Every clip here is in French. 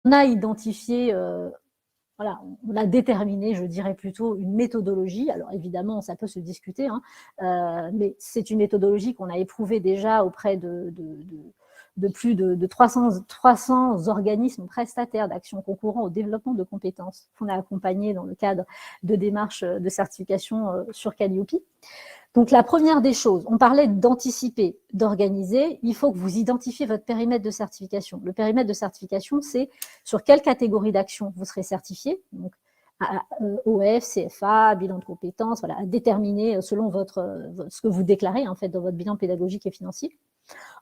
On a identifié, voilà, on a déterminé, je dirais plutôt, une méthodologie. Alors évidemment, ça peut se discuter, hein, mais c'est une méthodologie qu'on a éprouvée déjà auprès de plus de 300 organismes prestataires d'action concourant au développement de compétences qu'on a accompagnés dans le cadre de démarches de certification sur Calliope. Donc la première des choses, on parlait d'anticiper, d'organiser, il faut que vous identifiez votre périmètre de certification. Le périmètre de certification, c'est sur quelle catégorie d'action vous serez certifié, donc OF, CFA, bilan de compétences, voilà, à déterminer selon ce que vous déclarez en fait dans votre bilan pédagogique et financier.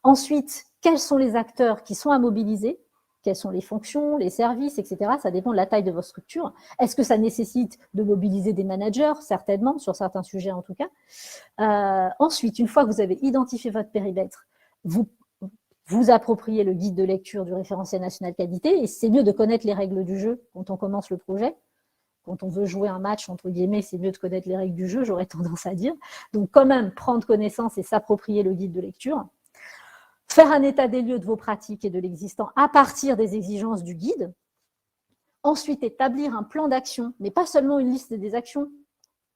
Ensuite, quels sont les acteurs qui sont à mobiliser? Quelles sont les fonctions, les services, etc. Ça dépend de la taille de votre structure. Est-ce que ça nécessite de mobiliser des managers? Certainement, sur certains sujets en tout cas. Ensuite, une fois que vous avez identifié votre périmètre, vous appropriez le guide de lecture du référentiel national qualité, et c'est mieux de connaître les règles du jeu quand on commence le projet. Quand on veut jouer un match, entre guillemets, c'est mieux de connaître les règles du jeu, j'aurais tendance à dire. Donc quand même, prendre connaissance et s'approprier le guide de lecture. Faire un état des lieux de vos pratiques et de l'existant à partir des exigences du guide. Ensuite, établir un plan d'action, mais pas seulement une liste des actions.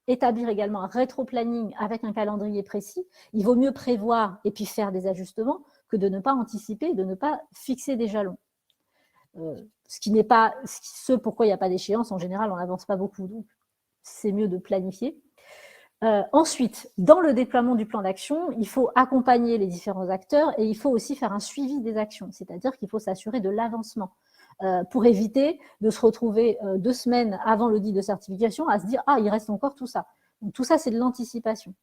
Établir également un rétro-planning avec un calendrier précis. Il vaut mieux prévoir et puis faire des ajustements que de ne pas anticiper, de ne pas fixer des jalons. Ce qui n'est pas ce pourquoi il n'y a pas d'échéance. En général, on n'avance pas beaucoup, donc c'est mieux de planifier. Ensuite, dans le déploiement du plan d'action, il faut accompagner les différents acteurs et il faut aussi faire un suivi des actions, c'est-à-dire qu'il faut s'assurer de l'avancement pour éviter de se retrouver 2 semaines avant l'audit de certification à se dire « Ah, il reste encore tout ça ». Donc tout ça, c'est de l'anticipation.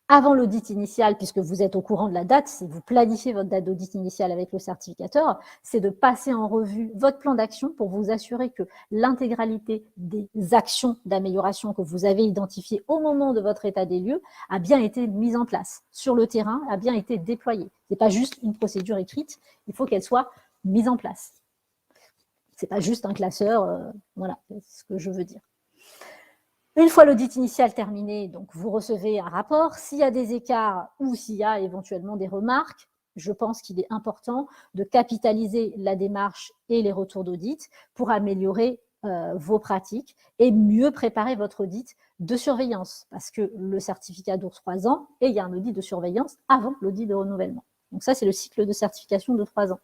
Avant l'audit initial, puisque vous êtes au courant de la date, si vous planifiez votre date d'audit initial avec le certificateur, c'est de passer en revue votre plan d'action pour vous assurer que l'intégralité des actions d'amélioration que vous avez identifiées au moment de votre état des lieux a bien été mise en place sur le terrain, a bien été déployée. Ce n'est pas juste une procédure écrite, il faut qu'elle soit mise en place. Ce n'est pas juste un classeur, voilà, c'est ce que je veux dire. Une fois l'audit initial terminé, donc vous recevez un rapport. S'il y a des écarts ou s'il y a éventuellement des remarques, je pense qu'il est important de capitaliser la démarche et les retours d'audit pour améliorer vos pratiques et mieux préparer votre audit de surveillance, parce que le certificat dure 3 ans et il y a un audit de surveillance avant l'audit de renouvellement. Donc ça, c'est le cycle de certification de 3 ans.